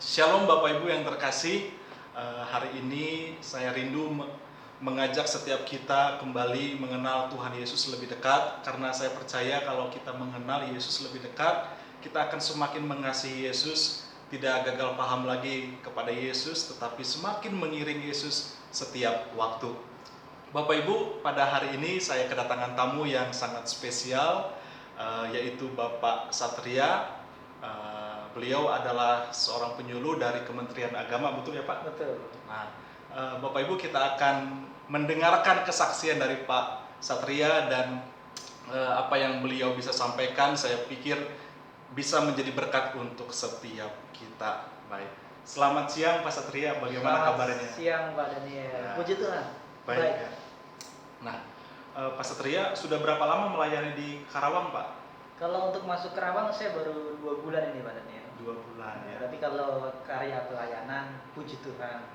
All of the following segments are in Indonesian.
Shalom Bapak Ibu yang terkasih. Hari ini saya rindu mengajak setiap kita kembali mengenal Tuhan Yesus lebih dekat. Karena saya percaya kalau kita mengenal Yesus lebih dekat, kita akan semakin mengasihi Yesus, tidak gagal paham lagi kepada Yesus, tetapi semakin mengiring Yesus setiap waktu. Bapak Ibu, pada hari ini saya kedatangan tamu yang sangat spesial, yaitu Bapak Satria. Beliau adalah seorang penyuluh dari Kementerian Agama, betul ya Pak? Betul. Nah, Bapak Ibu, kita akan mendengarkan kesaksian dari Pak Satria dan apa yang beliau bisa sampaikan, saya pikir bisa menjadi berkat untuk setiap kita. Baik, selamat siang Pak Satria, bagaimana kabarnya? Selamat siang Pak Daniel. Ya. Puji Tuhan. Baik. Ya. Nah, Pak Satria sudah berapa lama melayani di Karawang Pak? Kalau untuk masuk Kerawang saya baru 2 bulan ini Pak Daniel. 2 bulan ya. Tapi kalau karya pelayanan, puji Tuhan,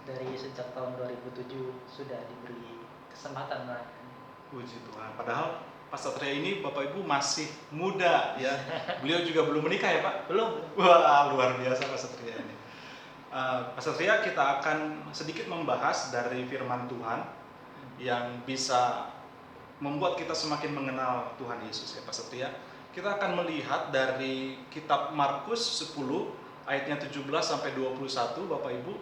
dari sejak tahun 2007 sudah diberi kesempatan melayani. Puji Tuhan. Padahal Pak Satria ini Bapak Ibu masih muda ya. Beliau juga belum menikah ya Pak? Belum. Wah, luar biasa Pak Satria ini. Pak Satria, kita akan sedikit membahas dari firman Tuhan yang bisa membuat kita semakin mengenal Tuhan Yesus ya Pak Satria. Kita akan melihat dari kitab Markus 10 ayatnya 17 sampai 21 Bapak Ibu,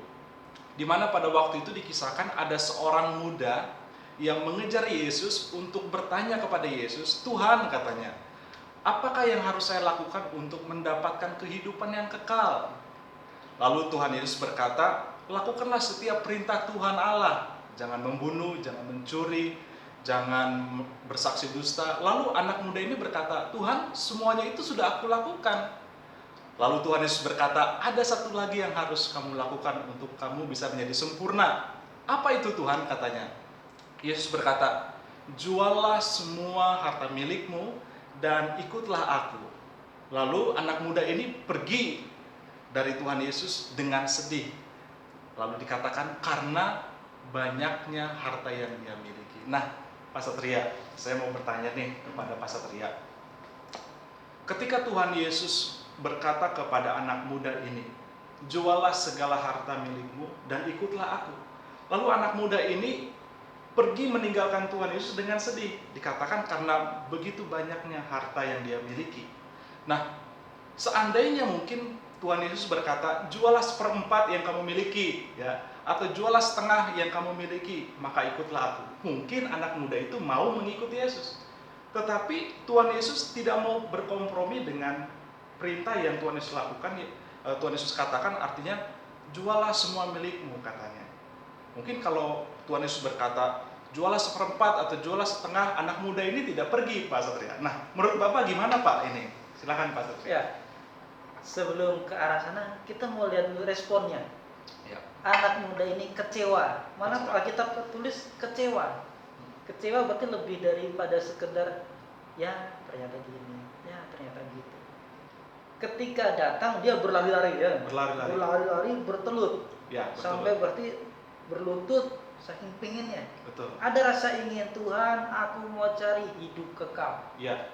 di mana pada waktu itu dikisahkan ada seorang muda yang mengejar Yesus untuk bertanya kepada Yesus, "Tuhan," katanya, "apakah yang harus saya lakukan untuk mendapatkan kehidupan yang kekal?" Lalu Tuhan Yesus berkata, "Lakukanlah setiap perintah Tuhan Allah. Jangan membunuh, jangan mencuri, jangan bersaksi dusta." Lalu anak muda ini berkata, "Tuhan, semuanya itu sudah aku lakukan." Lalu Tuhan Yesus berkata, "Ada satu lagi yang harus kamu lakukan untuk kamu bisa menjadi sempurna." "Apa itu Tuhan?" katanya. Yesus berkata, "Juallah semua harta milikmu dan ikutlah aku." Lalu anak muda ini pergi dari Tuhan Yesus dengan sedih. Lalu dikatakan karena banyaknya harta yang dia miliki. Nah, Pak Satria, saya mau bertanya nih kepada Pak Satria. Ketika Tuhan Yesus berkata kepada anak muda ini, "Juallah segala harta milikmu dan ikutlah aku." Lalu anak muda ini pergi meninggalkan Tuhan Yesus dengan sedih. Dikatakan karena begitu banyaknya harta yang dia miliki. Nah, seandainya mungkin Tuhan Yesus berkata, "Juallah 1/4 yang kamu miliki," ya, atau "Juallah setengah yang kamu miliki, maka ikutlah aku." Mungkin anak muda itu mau mengikuti Yesus. Tetapi Tuhan Yesus tidak mau berkompromi dengan perintah yang Tuhan Yesus lakukan. Tuhan Yesus katakan artinya, "Juallah semua milikmu," katanya. Mungkin kalau Tuhan Yesus berkata, "Juallah 1/4 atau juallah setengah," anak muda ini tidak pergi, Pak Satria. Nah, menurut Bapak gimana Pak ini? Silakan Pak Satria. Ya. Sebelum ke arah sana, kita mau lihat dulu responnya. Ya. Anak muda ini kecewa. Mana Kecewa. Alkitab tulis kecewa. Kecewa berarti lebih daripada sekedar ya ternyata gini, ya ternyata gitu. Ketika datang dia berlari-lari ya. Berlari-lari bertelut. Ya, betul. Sampai berarti berlutut saking pinginnya. Betul. Ada rasa ingin, "Tuhan, aku mau cari hidup kekal." Ya.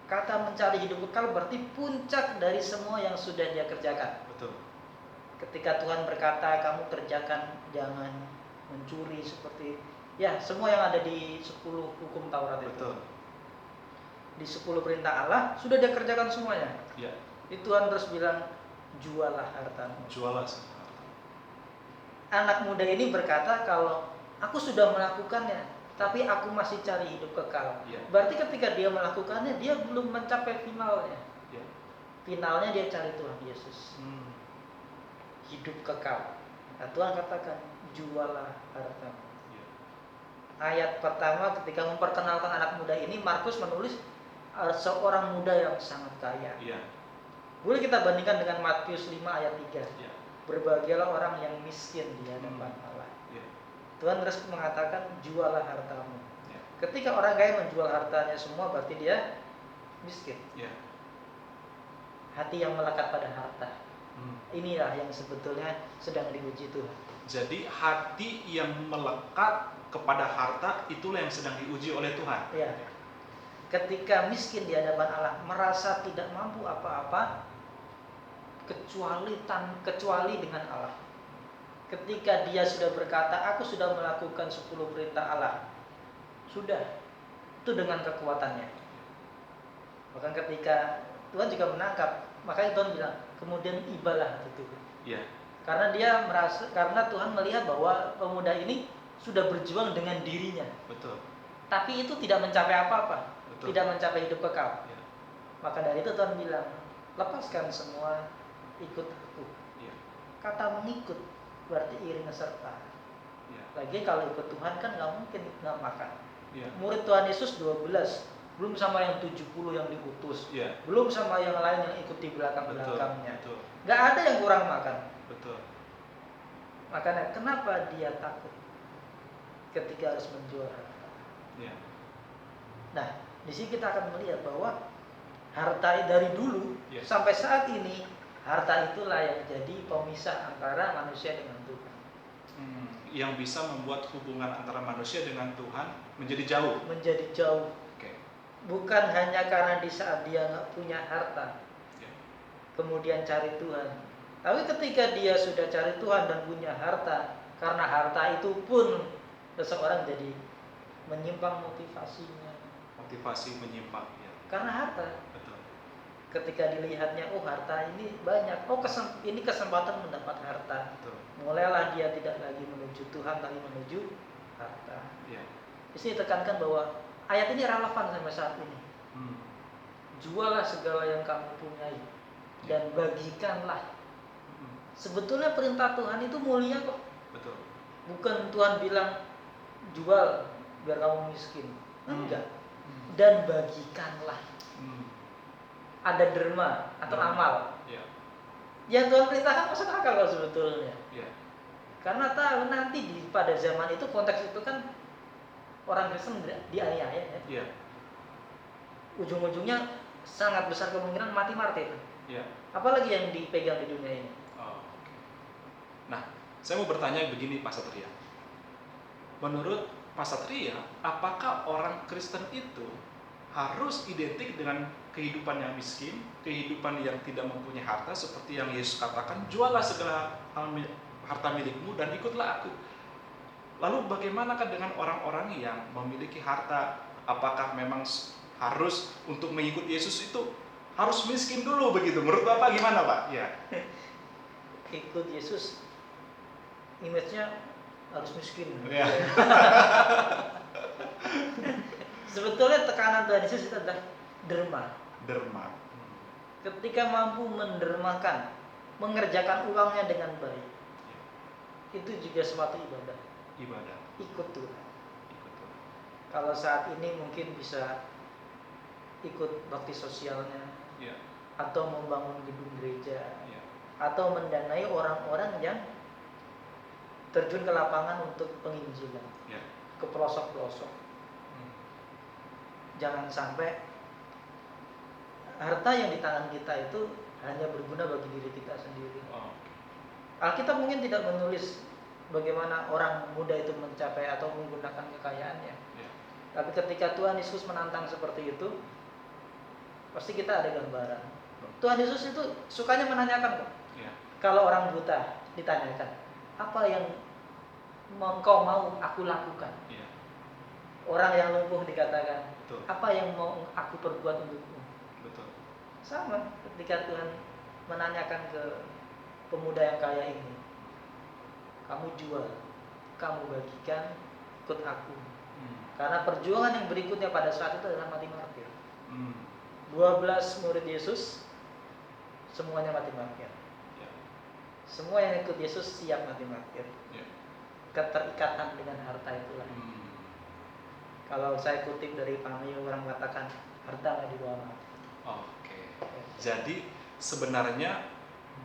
Kata mencari hidup kekal berarti puncak dari semua yang sudah dia kerjakan. Betul. Ketika Tuhan berkata, "Kamu kerjakan, jangan mencuri," seperti ya semua yang ada di 10 hukum Taurat itu. Betul. Di 10 perintah Allah sudah dia kerjakan semuanya. Ya. Itu Tuhan terus bilang, "Juallah hartamu." Juallah. Anak muda ini berkata, "Kalau aku sudah melakukannya, tapi aku masih cari hidup kekal." Ya. Berarti ketika dia melakukannya, dia belum mencapai finalnya. Ya. Finalnya dia cari Tuhan Yesus. Hidup kekal. Nah, Tuhan katakan, "Juallah hartamu." Ya. Ayat pertama ketika memperkenalkan anak muda ini, Markus menulis seorang muda yang sangat kaya. Ya. Boleh kita bandingkan dengan Matius 5 ayat 3. Ya. Berbahagialah orang yang miskin di hadapan Allah. Ya. Tuhan terus mengatakan, "Juallah hartamu." Ya. Ketika orang kaya menjual hartanya semua, berarti dia miskin. Ya. Hati yang melekat pada harta. Inilah yang sebetulnya sedang diuji Tuhan. Jadi hati yang melekat kepada harta itulah yang sedang diuji oleh Tuhan. Ya. Ketika miskin di hadapan Allah, merasa tidak mampu apa-apa, kecuali dengan Allah. Ketika dia sudah berkata, aku sudah melakukan 10 perintah Allah, sudah, itu dengan kekuatannya. Bahkan ketika Tuhan juga menangkap, makanya Tuhan bilang, kemudian ibalah itu. Iya. Karena Tuhan melihat bahwa pemuda ini sudah berjuang dengan dirinya. Betul. Tapi itu tidak mencapai apa-apa, Betul. tidak mencapai hidup kekal. Iya. Maka dari itu Tuhan bilang, lepaskan semua, ikut aku. Iya. Kata mengikut berarti iring serta. Iya. Lagi kalau ikut Tuhan kan nggak mungkin nggak makan. Iya. Murid Tuhan Yesus 12, belum sama yang 70 yang diutus, Iya. belum sama yang lain yang ikut di belakangnya. Betul. Nggak ada yang kurang makan. Betul. Makanya kenapa dia takut ketika harus menjual harta? Iya. Nah, di sini kita akan melihat bahwa harta dari dulu Yes. sampai saat ini, harta itulah yang jadi pemisah antara manusia dengan Tuhan. Yang bisa membuat hubungan antara manusia dengan Tuhan menjadi jauh. Menjadi jauh. Oke. Bukan hanya karena di saat dia nggak punya harta, Ya. kemudian cari Tuhan. Tapi ketika dia sudah cari Tuhan dan punya harta, karena harta itu pun seseorang jadi menyimpang motivasinya. Motivasi menyimpang. Ya. Karena harta. Betul. Ketika dilihatnya, oh harta ini banyak, oh ini kesempatan mendapat harta. Betul. Mulailah dia tidak lagi menuju Tuhan, tapi menuju harta. Ya. Di sini tekankan bahwa ayat ini relevan sampai saat ini. Jualah segala yang kamu punyai dan bagikanlah. Sebetulnya perintah Tuhan itu mulia kok. Betul. Bukan Tuhan bilang jual biar kamu miskin. Enggak. Dan bagikanlah. Ada derma atau amal. Ya. Yang Tuhan perintahkan masuk akal loh sebetulnya. Ya. Karena tahu nanti pada zaman itu konteks itu kan orang Kristen dianiaya ya. Ya. Ujung-ujungnya sangat besar kemungkinan mati martir. Ya. Apalagi yang dipegang di dunia ini. Oh, okay. Nah, saya mau bertanya begini Pak Satria. Menurut Pak Satria, apakah orang Kristen itu harus identik dengan kehidupan yang miskin, kehidupan yang tidak mempunyai harta, seperti yang Yesus katakan, jualah segala harta milikmu dan ikutlah aku. Lalu bagaimanakah dengan orang-orang yang memiliki harta? Apakah memang harus untuk mengikut Yesus itu harus miskin dulu begitu? Menurut Bapak gimana Pak? Ya. Ikut Yesus, image-nya harus miskin. Ya. Sebetulnya tekanan Tuhan Yesus itu adalah derma. Derma. Ketika mampu mendermakan, mengerjakan uangnya dengan baik, itu juga suatu ibadah. Ibadah. Ikut Tuhan. Ikut Tuhan. Kalau saat ini mungkin bisa ikut bakti sosialnya, Ya. atau membangun gedung gereja, Ya. atau mendanai orang-orang yang terjun ke lapangan untuk penginjilan, Ya. ke pelosok-pelosok. Jangan sampai harta yang di tangan kita itu hanya berguna bagi diri kita sendiri. Oh. Alkitab mungkin tidak menulis bagaimana orang muda itu mencapai atau menggunakan kekayaannya. Ya. Tapi ketika Tuhan Yesus menantang seperti itu, pasti kita ada gambaran. Tuhan Yesus itu sukanya menanyakan kok. Ya. Kalau orang buta ditanyakan, apa yang engkau mau aku lakukan? Ya. Orang yang lumpuh dikatakan, Betul. apa yang mau aku perbuat untukmu? Betul. Sama ketika Tuhan menanyakan ke pemuda yang kaya ini, kamu jual, kamu bagikan, ikut aku. Karena perjuangan yang berikutnya pada saat itu adalah mati martir. 12 murid Yesus semuanya mati martir. Ya. Semua yang ikut Yesus siap mati martir. Ya. Keterikatan dengan harta itulah. Kalau saya kutip dari Pamio, orang mengatakan harta nggak dibawa mati. Oke. Jadi sebenarnya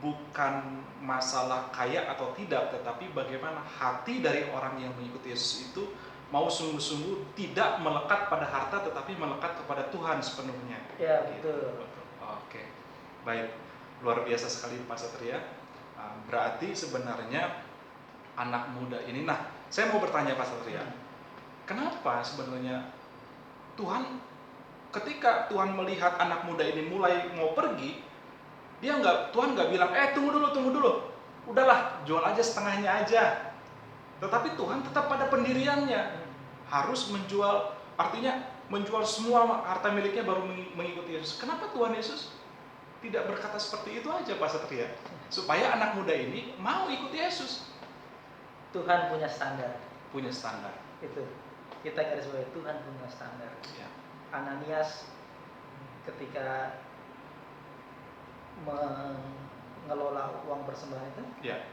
bukan masalah kaya atau tidak, tetapi bagaimana hati dari orang yang mengikuti Yesus itu mau sungguh-sungguh tidak melekat pada harta, tetapi melekat kepada Tuhan sepenuhnya. Ya, Gitu. betul. Oke, baik, luar biasa sekali Pak Satria. Berarti sebenarnya anak muda ini, nah saya mau bertanya Pak Satria, kenapa sebenarnya Tuhan ketika Tuhan melihat anak muda ini mulai mau pergi, Tuhan nggak bilang, tunggu dulu, udahlah jual aja setengahnya aja. Tetapi Tuhan tetap pada pendiriannya, harus menjual, artinya menjual semua harta miliknya baru mengikuti Yesus. Kenapa Tuhan Yesus tidak berkata seperti itu aja, Pak Satria? Supaya anak muda ini mau ikut Yesus. Tuhan punya standar. Punya standar. Itu kita garis bawahi, Tuhan punya standar. Ya. Ananias ketika mengelola uang persembahan itu, Ya.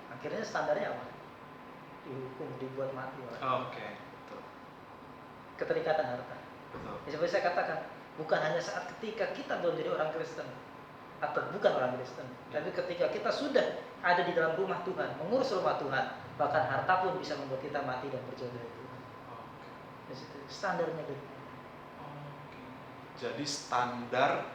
akhirnya standarnya apa? Dihukum, dibuat mati. Oke. Betul. Keterikatan harta. Betul. Ya, seperti saya katakan, bukan hanya saat ketika kita belum jadi orang Kristen atau bukan orang Kristen, tapi ketika kita sudah ada di dalam rumah Tuhan, mengurus rumah Tuhan, bahkan harta pun bisa membuat kita mati dan berjauh dari Tuhan. Di situ standarnya gitu. Jadi standar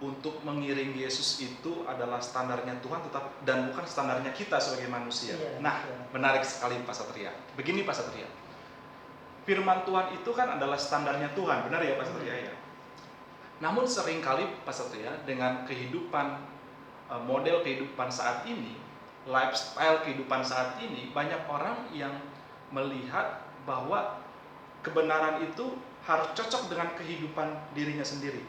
untuk mengiringi Yesus itu adalah standarnya Tuhan dan bukan standarnya kita sebagai manusia. Iya, nah, iya. Menarik sekali Pak Satria. Begini Pak Satria, firman Tuhan itu kan adalah standarnya Tuhan, benar ya Pak Satria ya? Namun seringkali Pak Satria dengan kehidupan, model kehidupan saat ini, lifestyle kehidupan saat ini, banyak orang yang melihat bahwa kebenaran itu harus cocok dengan kehidupan dirinya sendiri.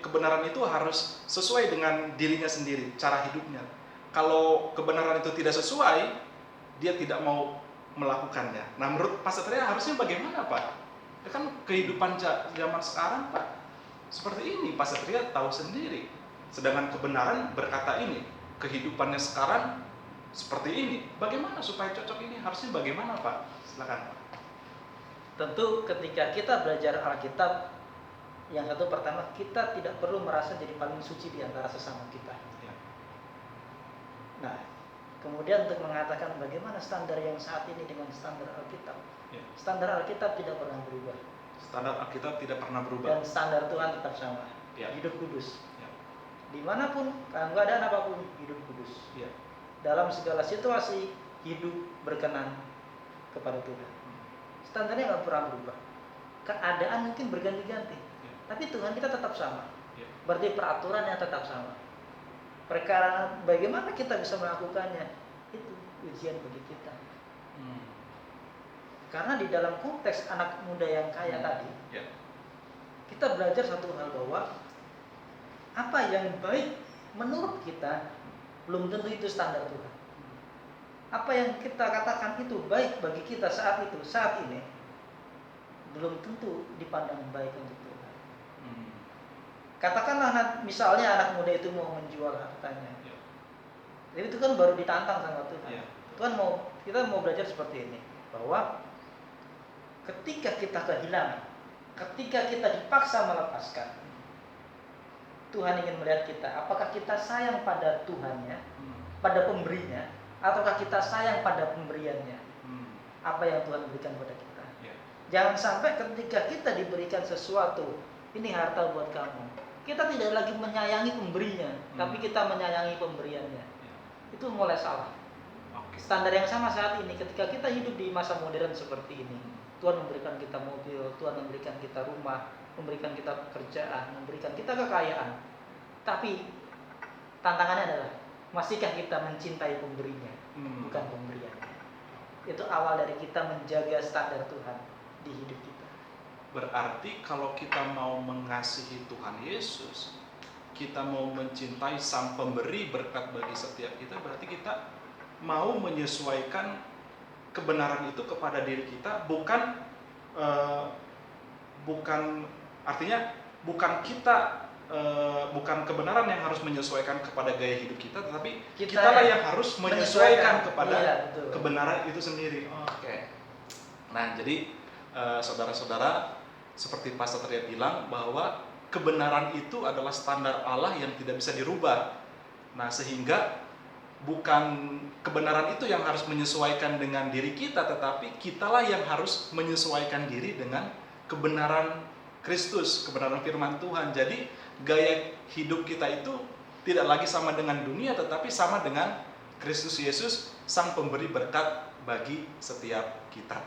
Kebenaran itu harus sesuai dengan dirinya sendiri, cara hidupnya. Kalau kebenaran itu tidak sesuai, dia tidak mau melakukannya. Nah, menurut Pak Satria harusnya bagaimana, Pak? Ya kan kehidupan zaman sekarang, Pak, seperti ini. Pak Satria tahu sendiri. Sedangkan kebenaran berkata ini, kehidupannya sekarang seperti ini. Bagaimana supaya cocok ini? Harusnya bagaimana, Pak? Silakan, Pak. Tentu ketika kita belajar Alkitab, yang satu pertama, kita tidak perlu merasa jadi paling suci di antara sesama kita. Ya. Nah, kemudian untuk mengatakan bagaimana standar yang saat ini dengan standar Alkitab. Ya. Standar Alkitab tidak pernah berubah. Standar Alkitab tidak pernah berubah. Dan standar Tuhan tetap sama. Ya. Hidup kudus. Ya. Dimanapun, keadaan apapun, hidup kudus. Ya. Dalam segala situasi, hidup berkenan kepada Tuhan. Standarnya nggak pernah berubah. Keadaan mungkin berganti-ganti, tapi Tuhan kita tetap sama. Berarti peraturannya tetap sama. Perkara bagaimana kita bisa melakukannya, itu ujian bagi kita. Karena di dalam konteks anak muda yang kaya tadi, kita belajar satu hal bahwa apa yang baik menurut kita belum tentu itu standar Tuhan. Apa yang kita katakan itu baik bagi kita saat itu, saat ini, belum tentu dipandang baik untuk Tuhan. Katakanlah misalnya anak muda itu mau menjual hartanya. Jadi itu kan baru ditantang sama Tuhan. Tuhan kita mau belajar seperti ini, bahwa ketika kita kehilangan, ketika kita dipaksa melepaskan, Tuhan ingin melihat kita, apakah kita sayang pada Tuhannya, pada pemberinya, ataukah kita sayang pada pemberiannya. Apa yang Tuhan berikan pada kita. Jangan sampai ketika kita diberikan sesuatu, ini harta buat kamu, kita tidak lagi menyayangi pemberinya, tapi kita menyayangi pemberiannya. Itu mulai salah. Standar yang sama saat ini, ketika kita hidup di masa modern seperti ini, Tuhan memberikan kita mobil, Tuhan memberikan kita rumah, memberikan kita pekerjaan, memberikan kita kekayaan. Tapi tantangannya adalah, masihkah kita mencintai pemberinya, bukan pemberiannya. Itu awal dari kita menjaga standar Tuhan di hidup kita. Berarti kalau kita mau mengasihi Tuhan Yesus, kita mau mencintai Sang Pemberi berkat bagi setiap kita, berarti kita mau menyesuaikan kebenaran itu kepada diri kita, bukan kebenaran yang harus menyesuaikan kepada gaya hidup kita, tetapi kita yang harus menyesuaikan kepada kebenaran itu sendiri. Oke. Nah, jadi saudara-saudara, seperti Pak Satria bilang bahwa kebenaran itu adalah standar Allah yang tidak bisa dirubah. Nah, sehingga bukan kebenaran itu yang harus menyesuaikan dengan diri kita, tetapi kitalah yang harus menyesuaikan diri dengan kebenaran Kristus, kebenaran firman Tuhan. Jadi gaya hidup kita itu tidak lagi sama dengan dunia, tetapi sama dengan Kristus Yesus, Sang Pemberi berkat bagi setiap kita.